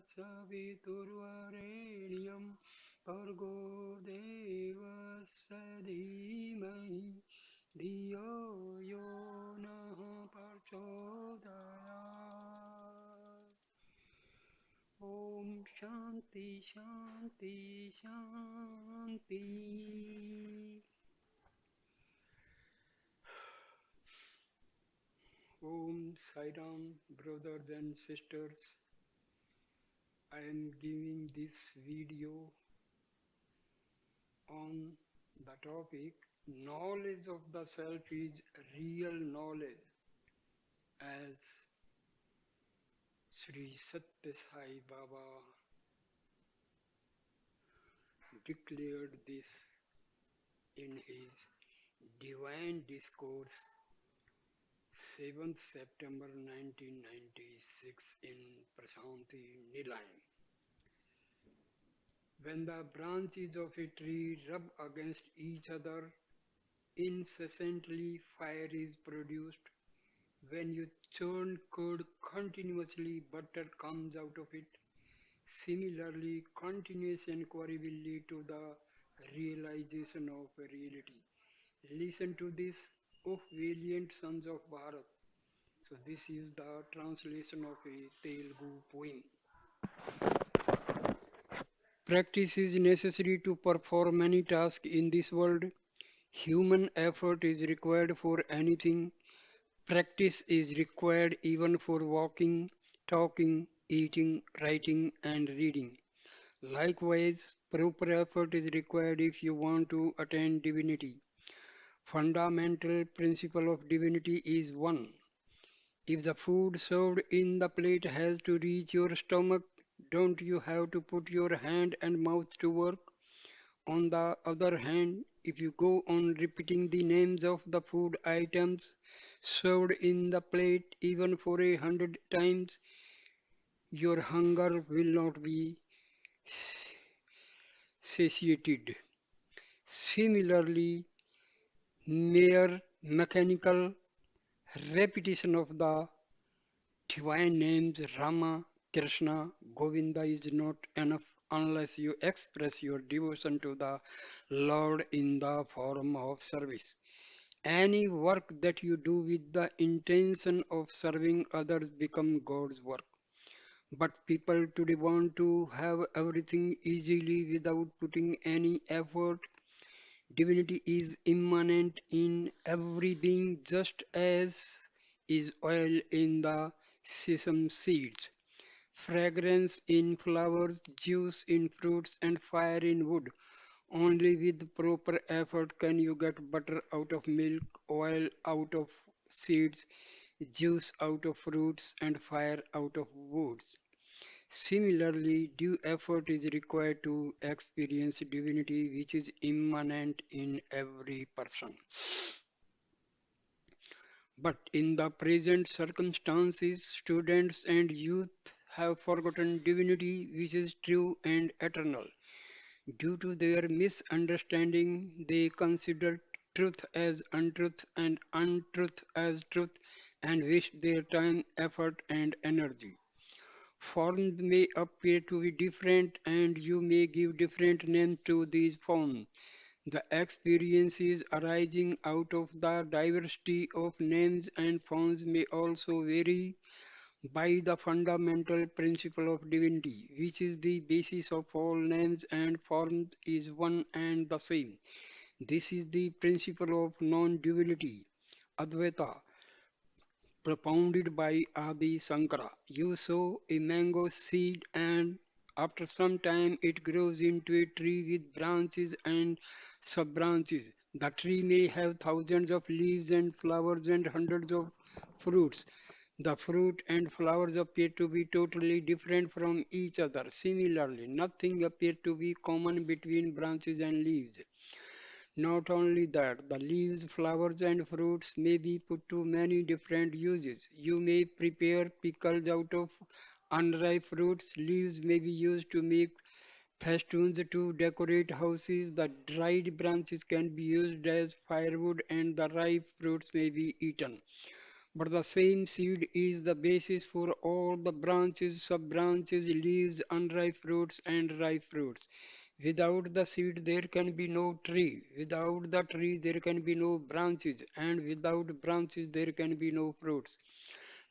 तत्सवितुर्वरेण्यं भर्गो देवस्य धीमहि धियो यो नः प्रचोदयात्। ॐ शान्ति शान्ति शान्ति। Om Sai Ram, brothers and sisters. I am giving this video on the topic knowledge of the self is real knowledge, as Sri Sathya Sai Baba declared this in his Divine Discourse 7th September 1996 in Prasanthi Nilayam. When the branches of a tree rub against each other, incessantly fire is produced. When you churn curd continuously, butter comes out of it. Similarly, continuous inquiry will lead to the realization of reality. Listen to this, O valiant sons of Bharat. So this is the translation of a Telugu poem. Practice is necessary to perform many tasks in this world. Human effort is required for anything. Practice is required even for walking, talking, eating, writing, and reading. Likewise, proper effort is required if you want to attain divinity. Fundamental principle of divinity is one. If the food served in the plate has to reach your stomach, don't you have to put your hand and mouth to work? On the other hand, if you go on repeating the names of the food items served in the plate even for 100 times, your hunger will not be satiated. Similarly, mere mechanical repetition of the divine names Rama, Krishna, Govinda is not enough unless you express your devotion to the Lord in the form of service. Any work that you do with the intention of serving others becomes God's work. But people today want to have everything easily without putting any effort. Divinity is immanent in every being just as is oil in the sesame seeds, fragrance in flowers, juice in fruits, and fire in wood. Only with proper effort can you get butter out of milk, oil out of seeds, juice out of fruits, and fire out of woods. Similarly, due effort is required to experience divinity which is immanent in every person. But in the present circumstances, students and youth have forgotten divinity which is true and eternal. Due to their misunderstanding, they consider truth as untruth and untruth as truth and waste their time, effort, and energy. Forms may appear to be different, and you may give different names to these forms. The experiences arising out of the diversity of names and forms may also vary by the fundamental principle of divinity, which is the basis of all names and forms, is one and the same. This is the principle of non-duality, Advaita, propounded by Adi Sankara. You sow a mango seed and after some time it grows into a tree with branches and sub-branches. The tree may have thousands of leaves and flowers and hundreds of fruits. The fruit and flowers appear to be totally different from each other. Similarly, nothing appears to be common between branches and leaves. Not only that, the leaves, flowers, and fruits may be put to many different uses. You may prepare pickles out of unripe fruits. Leaves may be used to make festoons to decorate houses. The dried branches can be used as firewood, and the ripe fruits may be eaten. But the same seed is the basis for all the branches, sub-branches, leaves, unripe fruits, and ripe fruits. Without the seed, there can be no tree. Without the tree, there can be no branches. And without branches, there can be no fruits.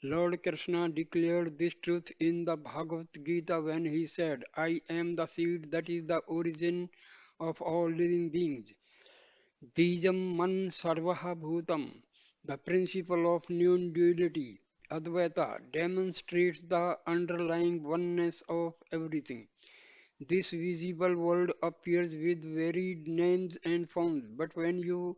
Lord Krishna declared this truth in the Bhagavad Gita when he said, I am the seed that is the origin of all living beings. Bijam man sarvaha bhutam. The principle of non-duality, Advaita, demonstrates the underlying oneness of everything. This visible world appears with varied names and forms, but when you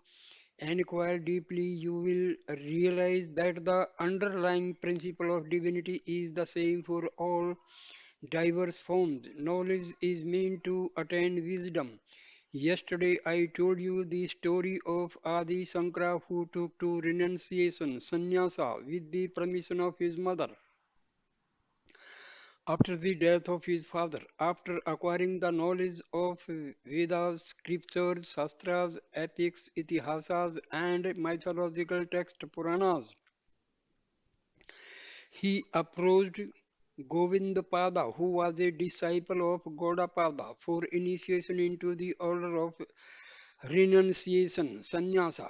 inquire deeply, you will realize that the underlying principle of divinity is the same for all diverse forms. Knowledge is meant to attain wisdom. Yesterday I told you the story of Adi Sankara who took to renunciation, sannyasa, with the permission of his mother. After the death of his father, after acquiring the knowledge of Vedas, scriptures, shastras, epics, itihasas, and mythological texts, Puranas, he approached Govindapada, who was a disciple of Gaudapada, for initiation into the order of renunciation, sannyasa.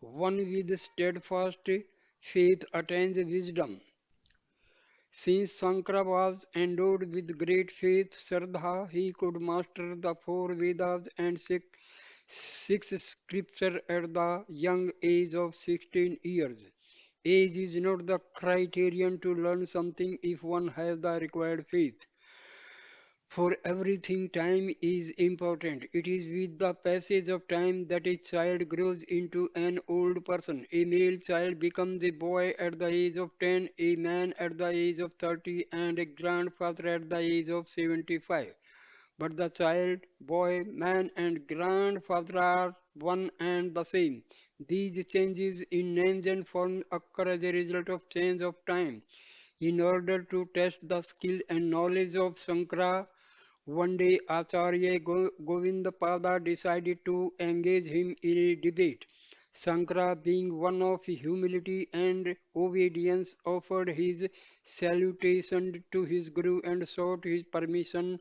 One with steadfast faith attains wisdom. Since Sankara was endowed with great faith, Shraddha, he could master the four Vedas and six scriptures at the young age of 16 years. Age is not the criterion to learn something if one has the required faith. For everything, time is important. It is with the passage of time that a child grows into an old person. A male child becomes a boy at the age of 10, a man at the age of 30, and a grandfather at the age of 75. But the child, boy, man, and grandfather are one and the same. These changes in names and forms occur as a result of change of time. In order to test the skill and knowledge of Sankara, one day Acharya Govindapada decided to engage him in a debate. Sankara, being one of humility and obedience, offered his salutation to his guru and sought his permission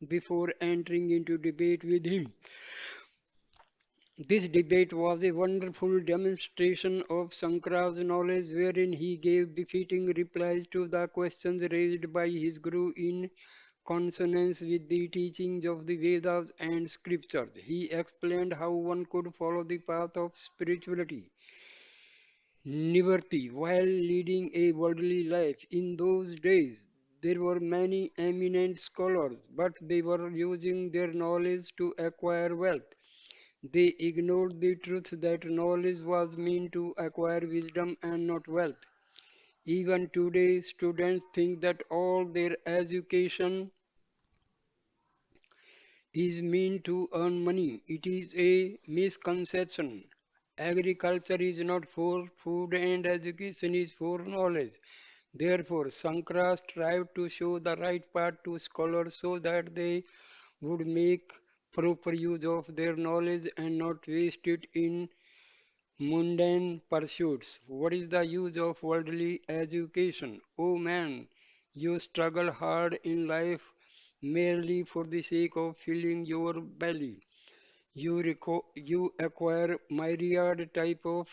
before entering into debate with him. This debate was a wonderful demonstration of Sankara's knowledge, wherein he gave befitting replies to the questions raised by his guru in consonance with the teachings of the Vedas and scriptures. He explained how one could follow the path of spirituality, Nivritti, while leading a worldly life. In those days, there were many eminent scholars, but they were using their knowledge to acquire wealth. They ignored the truth that knowledge was meant to acquire wisdom and not wealth. Even today, students think that all their education is meant to earn money. It is a misconception. Agriculture is not for food and education is for knowledge. Therefore, Sankara strived to show the right path to scholars so that they would make proper use of their knowledge and not waste it in mundane pursuits. What is the use of worldly education? Oh man, you struggle hard in life merely for the sake of filling your belly. You acquire myriad type of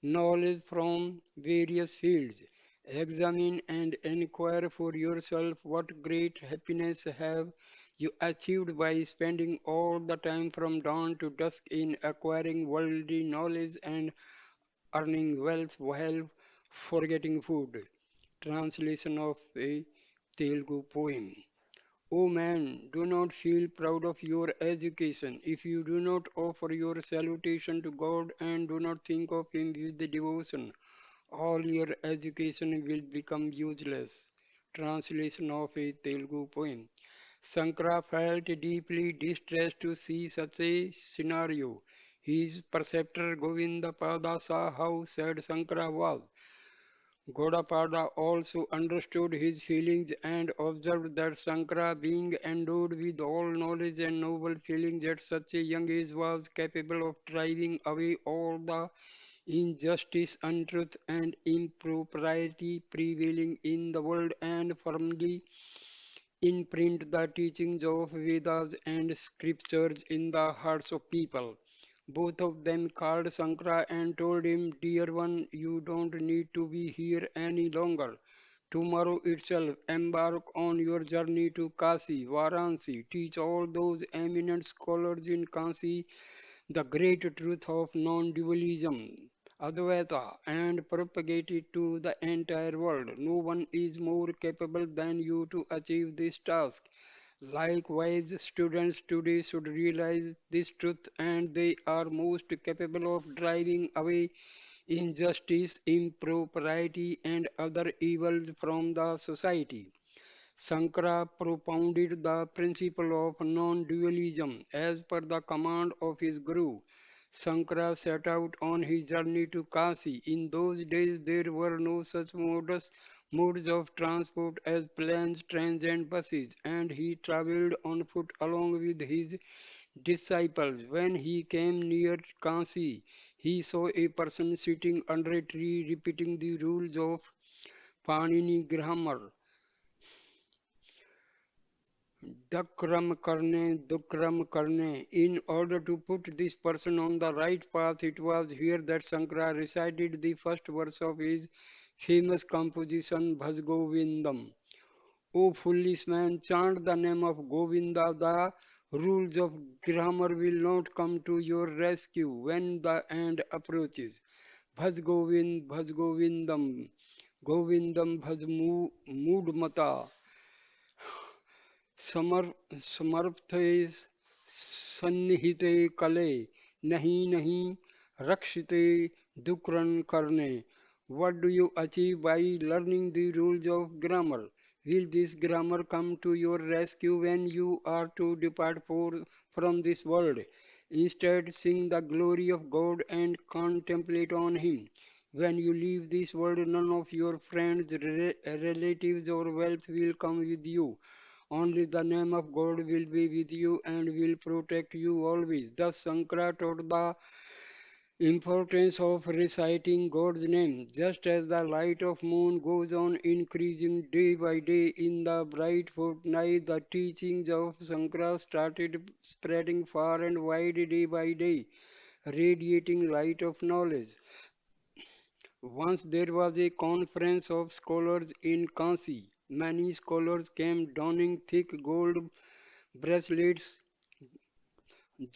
knowledge from various fields. Examine and inquire for yourself what great happiness have you achieved by spending all the time from dawn to dusk in acquiring worldly knowledge and earning wealth while forgetting food. Translation of a Telugu poem. Oh man, do not feel proud of your education if you do not offer your salutation to God and do not think of Him with devotion. All your education will become useless. Translation of a Telugu poem. Sankara felt deeply distressed to see such a scenario. His preceptor Govindapada saw how sad Sankara was. Gaudapada also understood his feelings and observed that Sankara, being endowed with all knowledge and noble feelings at such a young age, was capable of driving away all the injustice, untruth, and impropriety prevailing in the world, and firmly imprint the teachings of Vedas and scriptures in the hearts of people. Both of them called Sankara and told him, "Dear one, you don't need to be here any longer. Tomorrow itself embark on your journey to Kasi, Varanasi. Teach all those eminent scholars in Kasi the great truth of non-dualism, Advaita, and propagate it to the entire world. No one is more capable than you to achieve this task. Likewise, students today should realize this truth and they are most capable of driving away injustice, impropriety, and other evils from the society. Sankara propounded the principle of non-dualism as per the command of his guru. Sankara set out on his journey to Kasi. In those days there were no such modes of transport as planes, trains and buses, and he travelled on foot along with his disciples. When he came near Kasi, he saw a person sitting under a tree repeating the rules of Panini grammar. Dakram karne, dukram karne. In order to put this person on the right path, it was here that Sankara recited the first verse of his famous composition Bhaj Govindam. O foolish man, chant the name of Govinda. The rules of grammar will not come to your rescue when the end approaches. Bhaj Govindam, Govindam Bhaj Mood समर समर्थे सन्निहिते कले नहीं नहीं रक्षिते दुक्रन करने. What do you achieve by learning the rules of grammar? Will this grammar come to your rescue when you are to depart from this world? Instead, sing the glory of God and contemplate on Him. When you leave this world, none of your friends, relatives, or wealth will come with you. Only the name of God will be with you and will protect you always. Thus, Sankara taught the importance of reciting God's name. Just as the light of moon goes on increasing day by day in the bright fortnight, the teachings of Sankara started spreading far and wide day by day, radiating light of knowledge. Once there was a conference of scholars in Kansi. Many scholars came donning thick gold bracelets,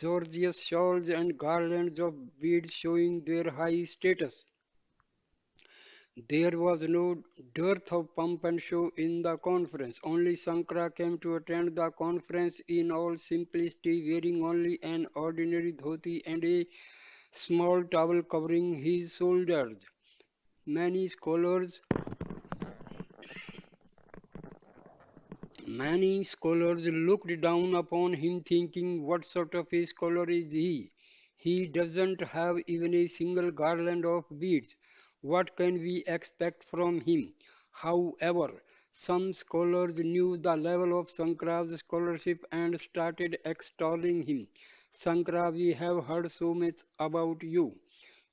gorgeous shawls, and garlands of beads showing their high status. There was no dearth of pomp and show in the conference. Only Sankara came to attend the conference in all simplicity, wearing only an ordinary dhoti and a small towel covering his shoulders. Many scholars Many scholars looked down upon him, thinking, "What sort of a scholar is he? He doesn't have even a single garland of beads. What can we expect from him?" However, some scholars knew the level of Sankara's scholarship and started extolling him. "Sankara, we have heard so much about you.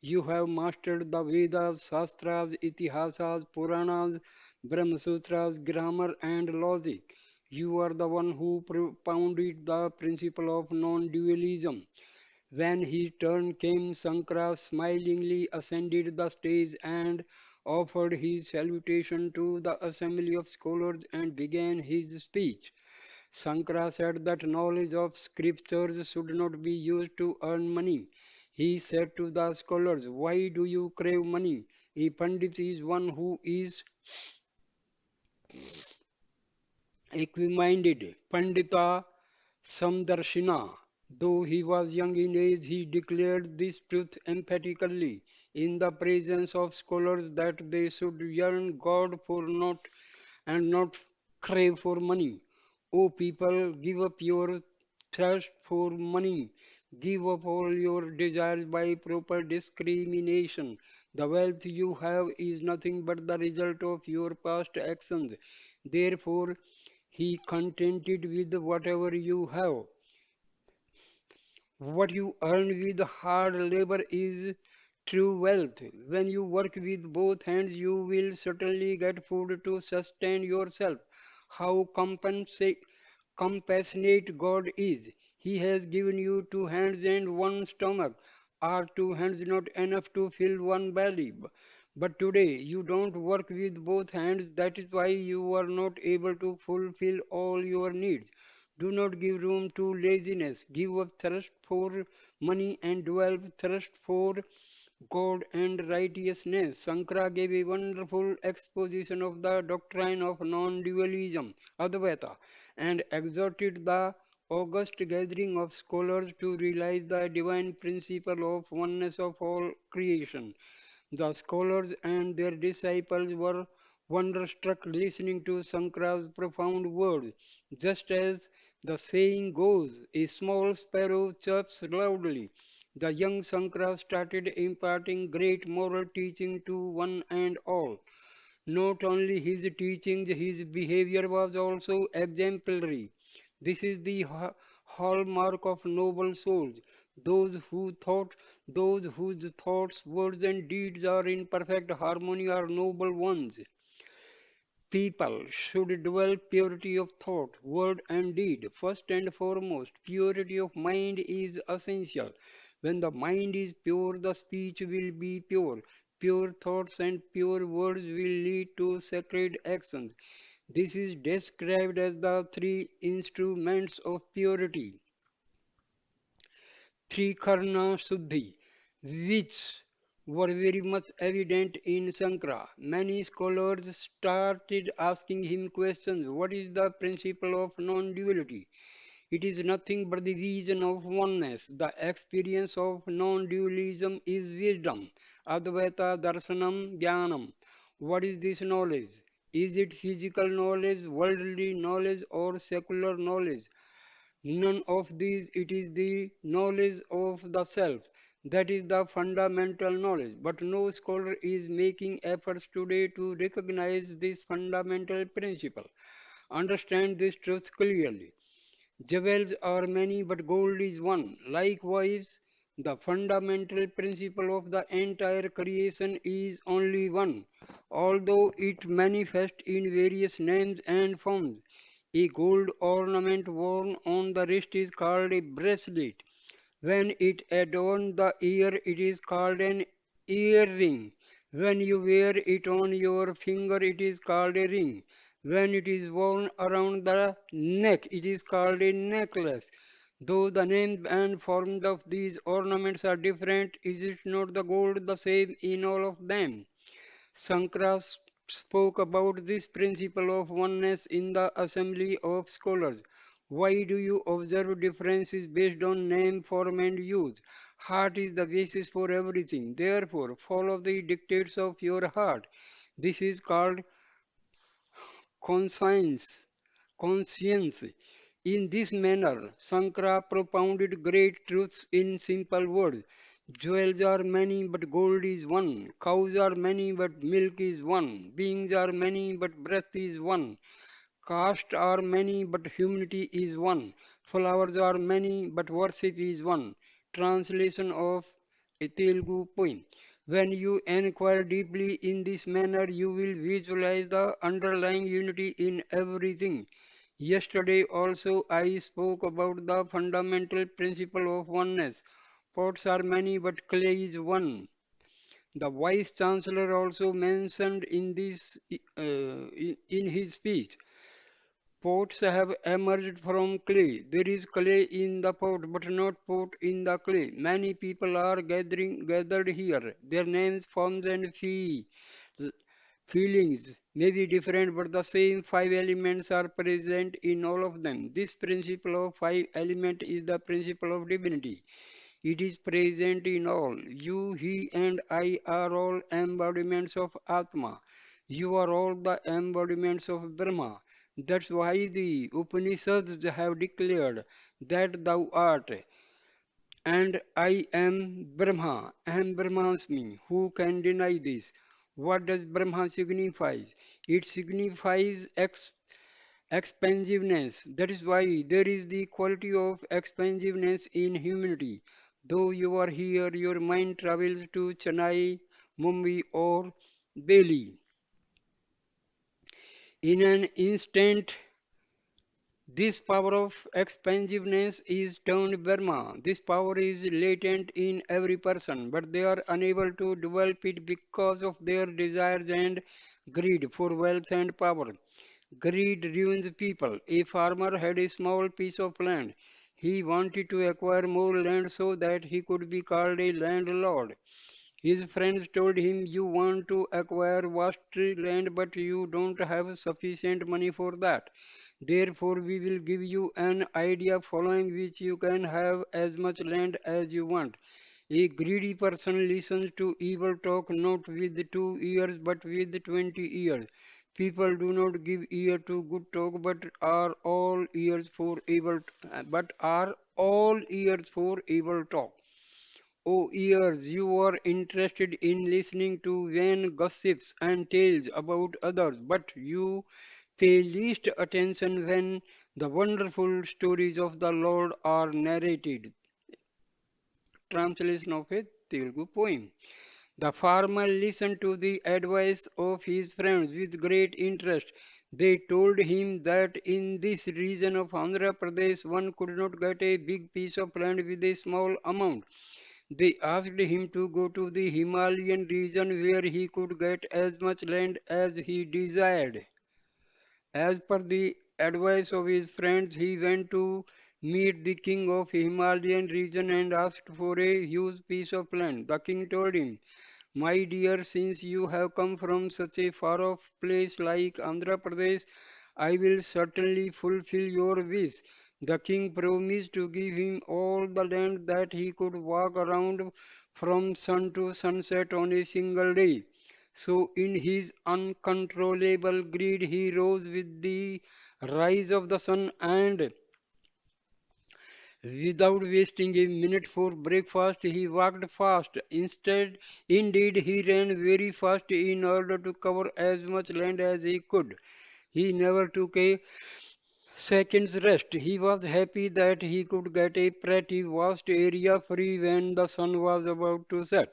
You have mastered the Vedas, Shastras, Itihasas, Puranas, Brahmasutras, grammar, and logic. You are the one who propounded the principle of non-dualism." When his turn came, Sankara smilingly ascended the stage and offered his salutation to the assembly of scholars and began his speech. Sankara said that knowledge of scriptures should not be used to earn money. He said to the scholars, "Why do you crave money? A Pandit is one who is equiminded. Pandita Samdarshina." Though he was young in age, he declared this truth emphatically in the presence of scholars that they should yearn God for not crave for money. O people, give up your thirst for money. Give up all your desires by proper discrimination. The wealth you have is nothing but the result of your past actions. Therefore, he contented with whatever you have. What you earn with hard labor is true wealth. When you work with both hands, you will certainly get food to sustain yourself. How compassionate God is. He has given you two hands and one stomach. Are two hands not enough to fill one belly? But today you don't work with both hands. That is why you are not able to fulfill all your needs. Do not give room to laziness. Give up thirst for money and develop thirst for God and righteousness. Sankara gave a wonderful exposition of the doctrine of non-dualism, Advaita, and exhorted the august gathering of scholars to realize the divine principle of oneness of all creation. The scholars and their disciples were wonderstruck listening to Sankara's profound words. Just as the saying goes, a small sparrow chirps loudly. The young Sankara started imparting great moral teaching to one and all. Not only his teachings, his behavior was also exemplary. This is the hallmark of noble souls. Those whose thoughts, words, and deeds are in perfect harmony are noble ones. People should develop purity of thought, word, and deed. First and foremost, purity of mind is essential. When the mind is pure, the speech will be pure. Pure thoughts and pure words will lead to sacred actions. This is described as the three instruments of purity. Trikarna Suddhi, which were very much evident in Sankara. Many scholars started asking him questions. What is the principle of non-duality? It is nothing but the vision of oneness. The experience of non-dualism is wisdom. Advaita Darshanam Jnanam. What is this knowledge? Is it physical knowledge, worldly knowledge, or secular knowledge? None of these, it is the knowledge of the self. That is the fundamental knowledge. But no scholar is making efforts today to recognize this fundamental principle. Understand this truth clearly. Jewels are many, but gold is one. Likewise, the fundamental principle of the entire creation is only one, although it manifests in various names and forms. A gold ornament worn on the wrist is called a bracelet. When it adorns the ear, it is called an earring. When you wear it on your finger, it is called a ring. When it is worn around the neck, it is called a necklace. Though the names and forms of these ornaments are different, is it not the gold the same in all of them? Sankara spoke about this principle of oneness in the assembly of scholars. Why do you observe differences based on name, form, and use? Heart is the basis for everything. Therefore, follow the dictates of your heart. This is called conscience. Conscience. In this manner, Sankara propounded great truths in simple words. Jewels are many, but gold is one. Cows are many, but milk is one. Beings are many, but breath is one. Castes are many, but humanity is one. Flowers are many, but worship is one. Translation of a Telugu poem. When you inquire deeply in this manner, you will visualize the underlying unity in everything. Yesterday also I spoke about the fundamental principle of oneness. Pots are many, but clay is one. The Vice Chancellor also mentioned in in his speech. Pots have emerged from clay. There is clay in the pot, but not pot in the clay. Many people are gathered here. Their names, forms, and feelings may be different, but the same five elements are present in all of them. This principle of five element is the principle of divinity. It is present in all. You, he, and I are all embodiments of Atma. You are all the embodiments of Brahma. That's why the Upanishads have declared that thou art, and I am Brahma. Aham Brahmasmi. Who can deny this? What does Brahma signify? It signifies expansiveness. That is why there is the quality of expansiveness in humanity. Though you are here, your mind travels to Chennai, Mumbai, or Delhi. In an instant, this power of expansiveness is turned Burma. This power is latent in every person, but they are unable to develop it because of their desires and greed for wealth and power. Greed ruins people. A farmer had a small piece of land. He wanted to acquire more land so that he could be called a landlord. His friends told him, "You want to acquire vast land, but you don't have sufficient money for that. Therefore, we will give you an idea following which you can have as much land as you want." A greedy person listens to evil talk not with 2 ears but with 20 ears. People do not give ear to good talk, but are all ears for evil talk. Oh, ears, you are interested in listening to vain gossips and tales about others, but you pay least attention when the wonderful stories of the Lord are narrated. Translation of a Telugu poem. The farmer listened to the advice of his friends with great interest. They told him that in this region of Andhra Pradesh one could not get a big piece of land with a small amount. They asked him to go to the Himalayan region where he could get as much land as he desired. As per the advice of his friends, he went to meet the king of Himalayan region and asked for a huge piece of land. The king told him, "My dear, since you have come from such a far off place like Andhra Pradesh, I will certainly fulfill your wish." The king promised to give him all the land that he could walk around from sun to sunset on a single day. So, in his uncontrollable greed, he rose with the rise of the sun and, without wasting a minute for breakfast, he walked fast. Indeed, he ran very fast in order to cover as much land as he could. He never took a second's rest. He was happy that he could get a pretty vast area free when the sun was about to set.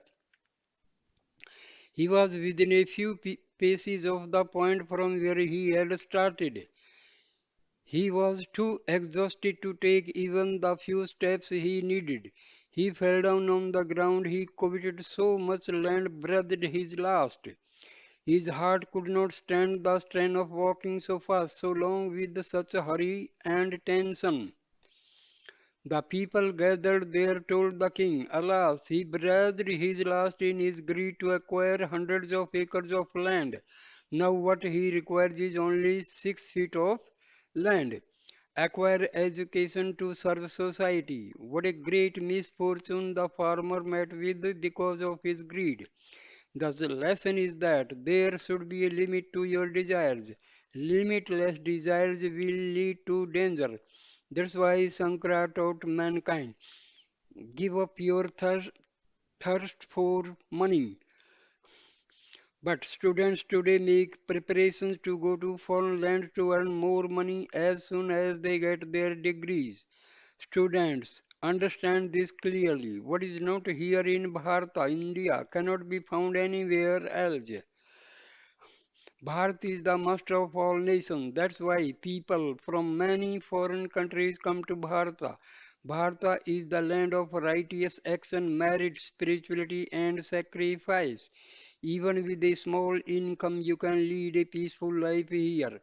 He was within a few paces of the point from where he had started. He was too exhausted to take even the few steps he needed. He fell down on the ground. He coveted so much land, breathed his last. His heart could not stand the strain of walking so fast, so long with such hurry and tension. The people gathered there told the king, alas, he breathed his last in his greed to acquire hundreds of acres of land. Now what he requires is only 6 feet of land. Acquire education to serve society. What a great misfortune the farmer met with because of his greed. Thus, the lesson is that there should be a limit to your desires. Limitless desires will lead to danger. That's why Sankara taught mankind, give up your thirst for money. But students today make preparations to go to foreign lands to earn more money as soon as they get their degrees. Students, understand this clearly. What is not here in Bharata, India, cannot be found anywhere else. Bharat is the master of all nations. That's why people from many foreign countries come to Bharata. Bharata is the land of righteous action, merit, spirituality, and sacrifice. Even with a small income, you can lead a peaceful life here.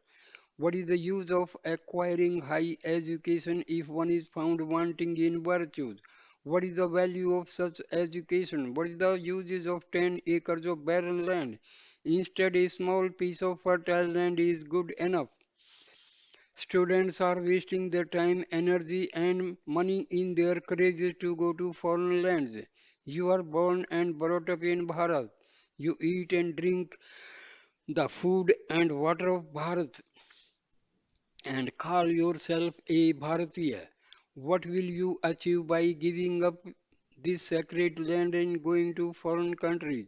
What is the use of acquiring high education if one is found wanting in virtues? What is the value of such education? What is the uses of 10 acres of barren land? Instead, a small piece of fertile land is good enough. Students are wasting their time, energy, and money in their courage to go to foreign lands. You are born and brought up in Bharat. You eat and drink the food and water of Bharat and call yourself a Bharatiya. What will you achieve by giving up this sacred land and going to foreign countries?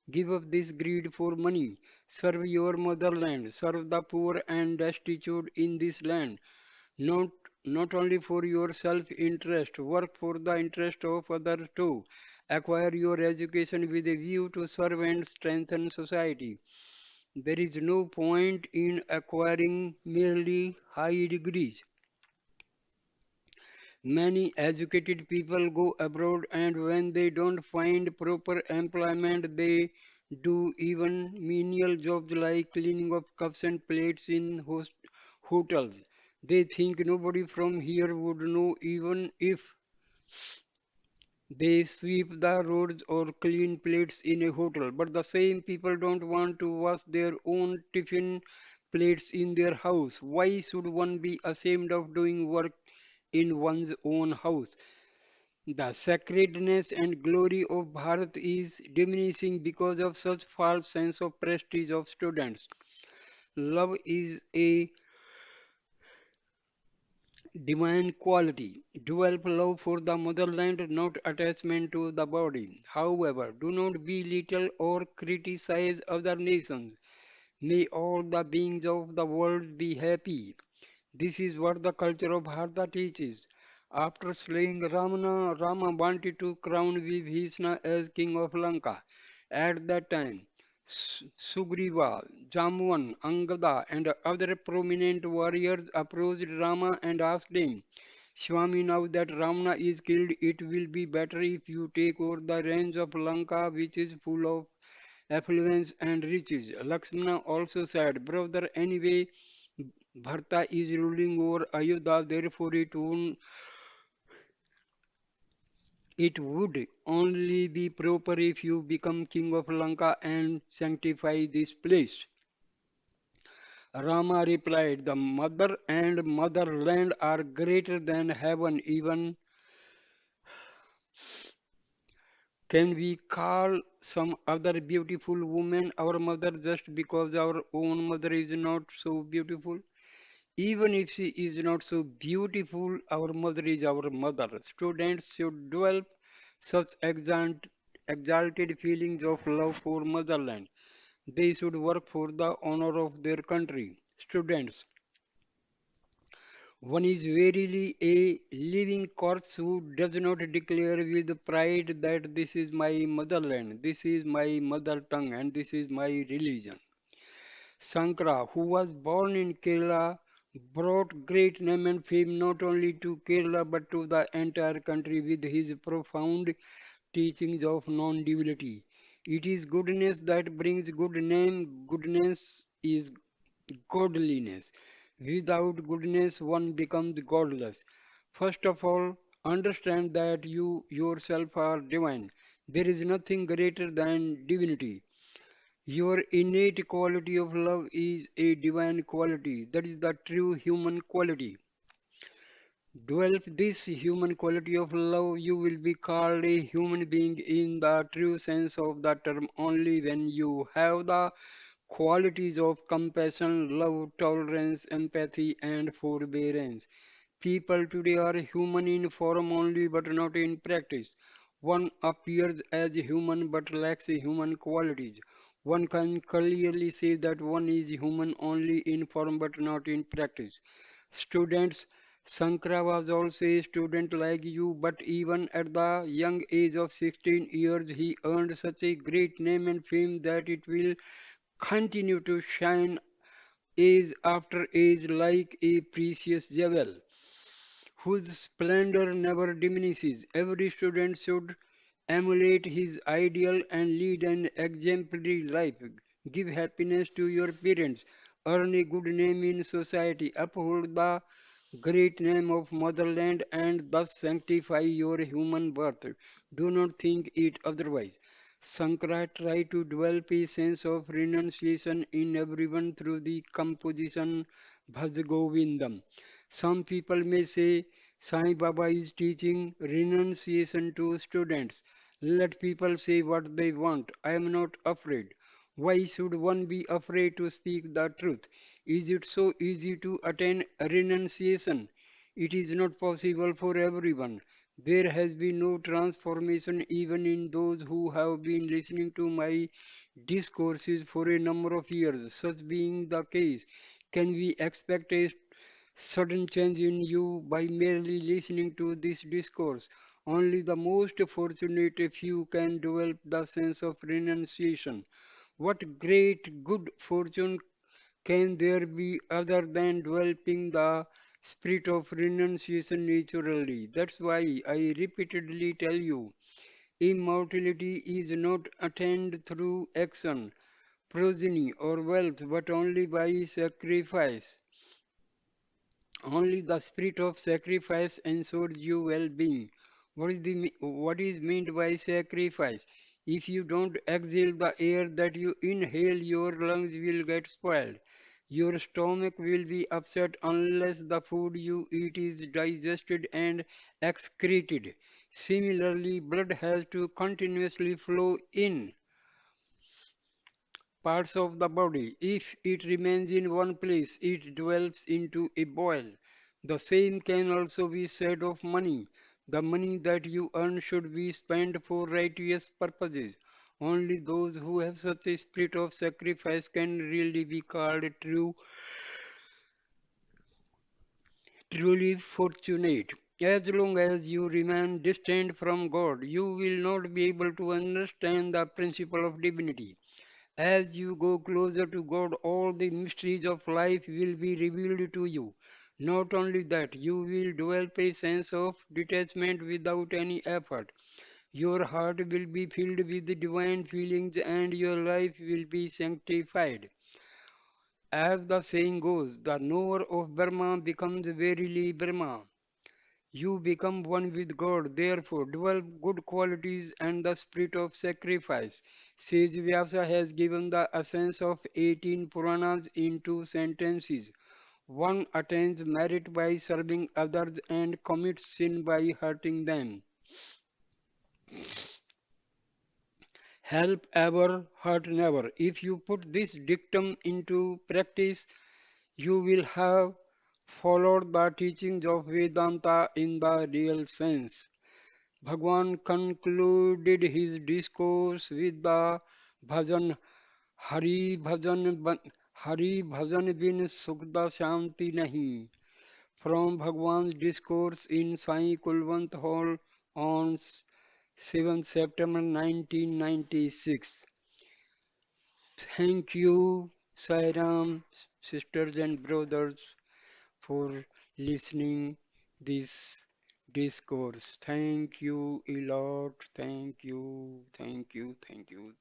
Give up this greed for money. Serve your motherland. Serve the poor and destitute in this land. Not not only for your self-interest, work for the interest of others too. Acquire your education with a view to serve and strengthen society. There is no point in acquiring merely high degrees. Many educated people go abroad, and when they don't find proper employment, they do even menial jobs like cleaning of cups and plates in hotels. They think nobody from here would know, even if they sweep the roads or clean plates in a hotel. But the same people don't want to wash their own tiffin plates in their house. Why should one be ashamed of doing work in one's own house? The sacredness and glory of Bharat is diminishing because of such false sense of prestige of students. Love is a divine quality. Develop love for the motherland, not attachment to the body. However, do not belittle or criticize other nations. May all the beings of the world be happy. This is what the culture of Bharata teaches. After slaying Ramana, Rama wanted to crown Vibhishana as king of Lanka. At that time, Sugriva, Jamwan, Angada, and other prominent warriors approached Rama and asked him, Swami, now that Ramana is killed, it will be better if you take over the range of Lanka, which is full of affluence and riches. Lakshmana also said, brother, anyway, Bharata is ruling over Ayodhya, therefore it would only be proper if you become king of Lanka and sanctify this place. Rama replied, the mother and motherland are greater than heaven. Even can we call some other beautiful woman our mother just because our own mother is not so beautiful? Even if she is not so beautiful, our mother is our mother. Students should develop such exalted feelings of love for motherland. They should work for the honor of their country. Students, one is verily a living corpse who does not declare with pride that this is my motherland, this is my mother tongue, and this is my religion. Sankara, who was born in Kerala, brought great name and fame not only to Kerala but to the entire country with his profound teachings of non-duality. It is goodness that brings good name. Goodness is godliness. Without goodness, one becomes godless. First of all, understand that you yourself are divine. There is nothing greater than divinity. Your innate quality of love is a divine quality. That is the true human quality. Develop this human quality of love, you will be called a human being in the true sense of the term only when you have the qualities of compassion, love, tolerance, empathy, and forbearance. People today are human in form only but not in practice. One appears as human but lacks human qualities. One can clearly say that one is human only in form but not in practice. Students, Sankara was also a student like you, but even at the young age of 16 years, he earned such a great name and fame that it will continue to shine age after age like a precious jewel whose splendor never diminishes. Every student should emulate his ideal and lead an exemplary life. Give happiness to your parents. Earn a good name in society. Uphold the great name of motherland and thus sanctify your human birth. Do not think it otherwise. Sankara tried to develop a sense of renunciation in everyone through the composition Bhaj Govindam. Some people may say Sai Baba is teaching renunciation to students. Let people say what they want. I am not afraid. Why should one be afraid to speak the truth? Is it so easy to attain renunciation? It is not possible for everyone. There has been no transformation even in those who have been listening to my discourses for a number of years. Such being the case, can we expect a sudden change in you by merely listening to this discourse. Only the most fortunate few can develop the sense of renunciation. What great good fortune can there be other than developing the spirit of renunciation naturally? That's why I repeatedly tell you immortality is not attained through action, progeny, or wealth, but only by sacrifice. Only the spirit of sacrifice ensures your well-being. What is meant by sacrifice? If you don't exhale the air that you inhale, your lungs will get spoiled. Your stomach will be upset unless the food you eat is digested and excreted. Similarly, blood has to continuously flow in parts of the body. If it remains in one place, it develops into a boil. The same can also be said of money. The money that you earn should be spent for righteous purposes. Only those who have such a spirit of sacrifice can really be called truly fortunate. As long as you remain distant from God, you will not be able to understand the principle of divinity. As you go closer to God, all the mysteries of life will be revealed to you. Not only that, you will develop a sense of detachment without any effort. Your heart will be filled with divine feelings and your life will be sanctified. As the saying goes, the knower of Brahma becomes verily Brahma. You become one with God, therefore develop good qualities and the spirit of sacrifice. Sage Vyasa has given the essence of 18 Puranas in two sentences. One attains merit by serving others and commits sin by hurting them. Help ever, hurt never. If you put this dictum into practice, you will have followed the teachings of Vedanta in the real sense. Bhagwan concluded his discourse with the bhajan Hari bhajan bin sukda shanti nahi from Bhagwan's discourse in Sai Kulwant Hall on 7th September 1996. Thank you, Sairam, sisters and brothers, for listening this discourse. Thank you a lot. Thank you. Thank you. Thank you.